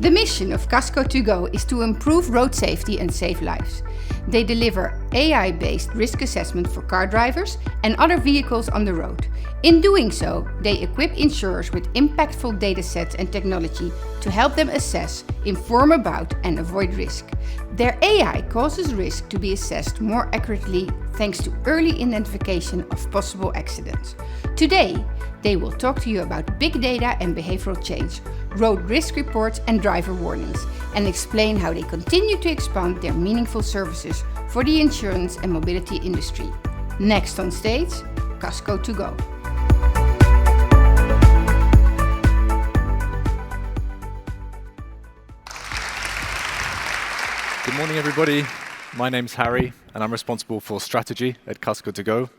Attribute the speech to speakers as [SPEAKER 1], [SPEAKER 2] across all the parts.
[SPEAKER 1] The mission of kasko2go is to improve road safety and save lives. They deliver AI-based risk assessment for car drivers and other vehicles on the road. In doing so, they equip insurers with impactful datasets and technology to help them assess, inform about and avoid risk. Their AI causes risk to be assessed more accurately thanks to early identification of possible accidents. Today, they will talk to you about big data and behavioral change, road risk reports and driver warnings, and explain how they continue to expand their meaningful services for the insurance and mobility industry. Next on stage, kasko2go.
[SPEAKER 2] Good morning, everybody. My name's Harry, and I'm responsible for strategy at kasko2go.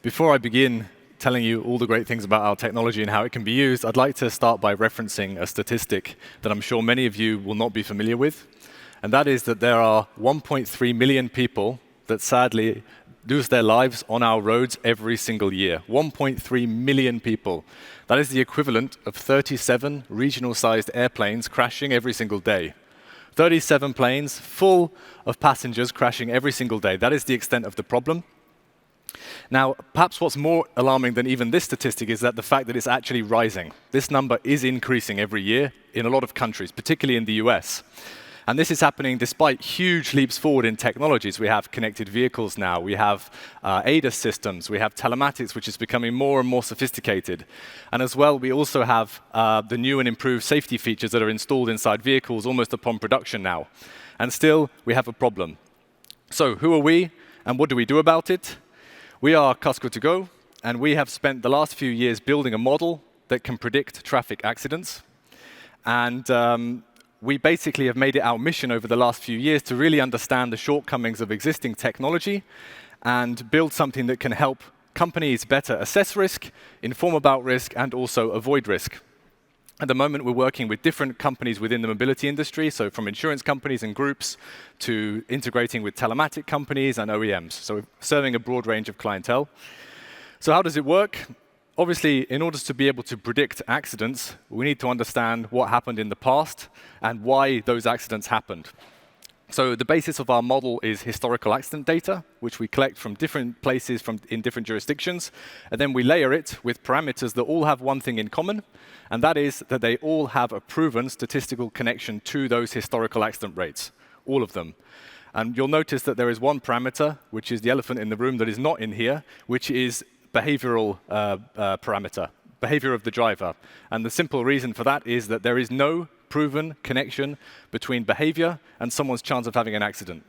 [SPEAKER 2] Before I begin telling you all the great things about our technology and how it can be used, I'd like to start by referencing a statistic that I'm sure many of you will not be familiar with, and that is that there are 1.3 million people that sadly lose their lives on our roads every single year. 1.3 million people. That is the equivalent of 37 regional-sized airplanes crashing every single day. 37 planes full of passengers crashing every single day. That is the extent of the problem. Now, perhaps what's more alarming than even this statistic is that the fact that it's actually rising. This number is increasing every year in a lot of countries, particularly in the US. And this is happening despite huge leaps forward in technologies. We have connected vehicles now, we have ADAS systems, we have telematics, which is becoming more and more sophisticated. And as well, we also have the new and improved safety features that are installed inside vehicles almost upon production now. And still, we have a problem. So who are we, and what do we do about it? We are kasko2go, and we have spent the last few years building a model that can predict traffic accidents. And we basically have made it our mission over the last few years to really understand the shortcomings of existing technology and build something that can help companies better assess risk, inform about risk, and also avoid risk. At the moment, we're working with different companies within the mobility industry, so from insurance companies and groups to integrating with telematic companies and OEMs, so we're serving a broad range of clientele. So how does it work? Obviously, in order to be able to predict accidents, we need to understand what happened in the past and why those accidents happened. So the basis of our model is historical accident data, which we collect from different places in different jurisdictions, and then we layer it with parameters that all have one thing in common, and that is that they all have a proven statistical connection to those historical accident rates, all of them. And you'll notice that there is one parameter, which is the elephant in the room that is not in here, which is behavioral parameter, behavior of the driver. And the simple reason for that is that there is no proven connection between behavior and someone's chance of having an accident.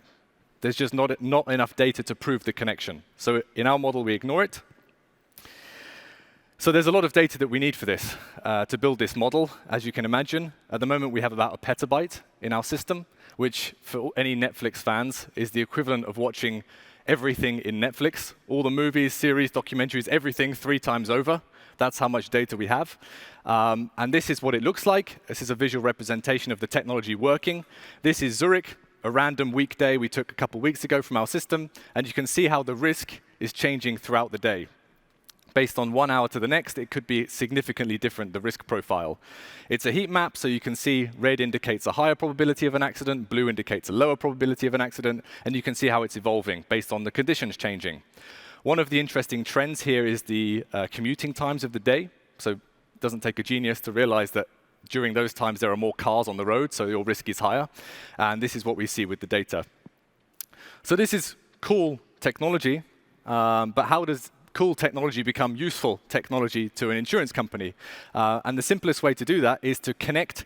[SPEAKER 2] There's just not enough data to prove the connection. So in our model, we ignore it. So there's a lot of data that we need for this, to build this model, as you can imagine. At the moment, we have about a petabyte in our system, which for any Netflix fans is the equivalent of watching everything in Netflix, all the movies, series, documentaries, everything 3 times over. That's how much data we have. And this is what it looks like. This is a visual representation of the technology working. This is Zurich, a random weekday we took a couple weeks ago from our system. And you can see how the risk is changing throughout the day. Based on 1 hour to the next, it could be significantly different, the risk profile. It's a heat map, so you can see red indicates a higher probability of an accident, blue indicates a lower probability of an accident, and you can see how it's evolving based on the conditions changing. One of the interesting trends here is the commuting times of the day. So it doesn't take a genius to realize that during those times there are more cars on the road, so your risk is higher. And this is what we see with the data. So this is cool technology, but how does cool technology become useful technology to an insurance company? And the simplest way to do that is to connect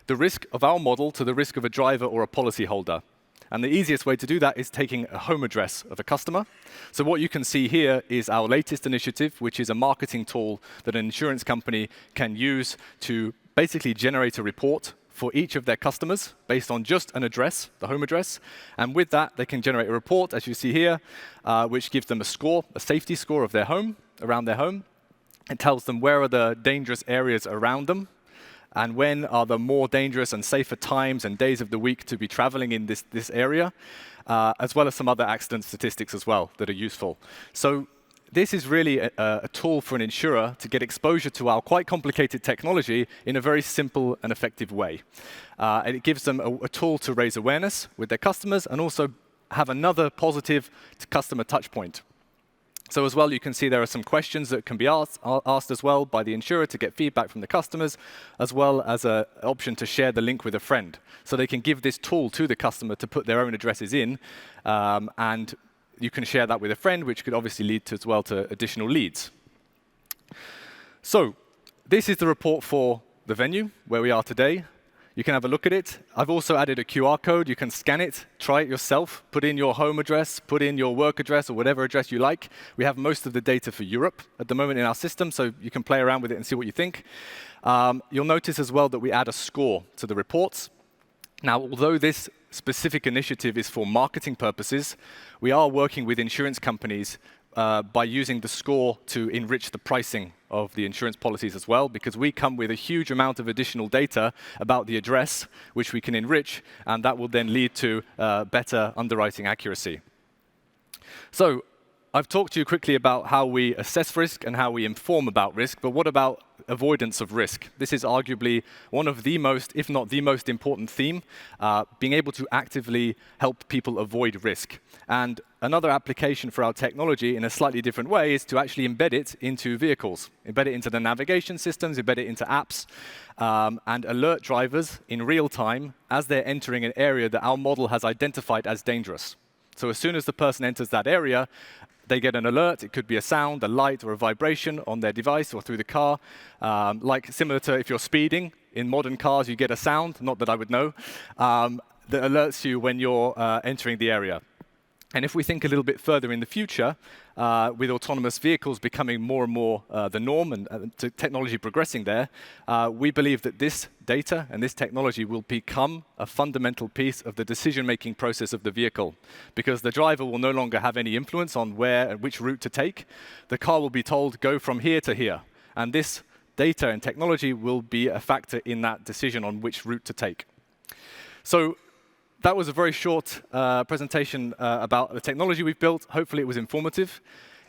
[SPEAKER 2] the risk of our model to the risk of a driver or a policyholder. And the easiest way to do that is taking a home address of a customer. So what you can see here is our latest initiative, which is a marketing tool that an insurance company can use to basically generate a report for each of their customers based on just an address, the home address. And with that, they can generate a report, as you see here, which gives them a score, a safety score of their home, around their home. It tells them where are the dangerous areas around them, and when are the more dangerous and safer times and days of the week to be traveling in this area, as well as some other accident statistics as well that are useful. So this is really a tool for an insurer to get exposure to our quite complicated technology in a very simple and effective way. And it gives them a tool to raise awareness with their customers and also have another positive customer touch point. So as well, you can see there are some questions that can be asked as well by the insurer to get feedback from the customers, as well as an option to share the link with a friend. So they can give this tool to the customer to put their own addresses in, and you can share that with a friend, which could obviously lead to, as well, to additional leads. So this is the report for the venue, where we are today. You can have a look at it. I've also added a QR code. You can scan it, try it yourself, put in your home address, put in your work address, or whatever address you like. We have most of the data for Europe at the moment in our system, so you can play around with it and see what you think. You'll notice as well that we add a score to the reports. Now, although this specific initiative is for marketing purposes, we are working with insurance companies by using the score to enrich the pricing of the insurance policies as well, because we come with a huge amount of additional data about the address, which we can enrich, and that will then lead to better underwriting accuracy. So I've talked to you quickly about how we assess risk and how we inform about risk, but what about avoidance of risk? This is arguably one of the most, if not the most important theme, being able to actively help people avoid risk. And another application for our technology in a slightly different way is to actually embed it into vehicles, embed it into the navigation systems, embed it into apps, and alert drivers in real time as they're entering an area that our model has identified as dangerous. So as soon as the person enters that area, they get an alert. It could be a sound, a light, or a vibration on their device or through the car. Like similar to if you're speeding, in modern cars you get a sound, not that I would know, that alerts you when you're entering the area. And if we think a little bit further in the future, with autonomous vehicles becoming more and more the norm and technology progressing there, we believe that this data and this technology will become a fundamental piece of the decision-making process of the vehicle, because the driver will no longer have any influence on where and which route to take. The car will be told, go from here to here. And this data and technology will be a factor in that decision on which route to take. So that was a very short presentation about the technology we've built. Hopefully it was informative.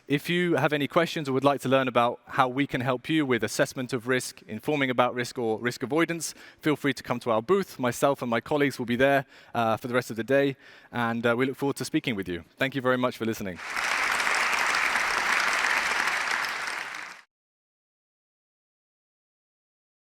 [SPEAKER 2] If you have any questions or would like to learn about how we can help you with assessment of risk, informing about risk or risk avoidance, feel free to come to our booth. Myself and my colleagues will be there for the rest of the day, and we look forward to speaking with you. Thank you very much for listening.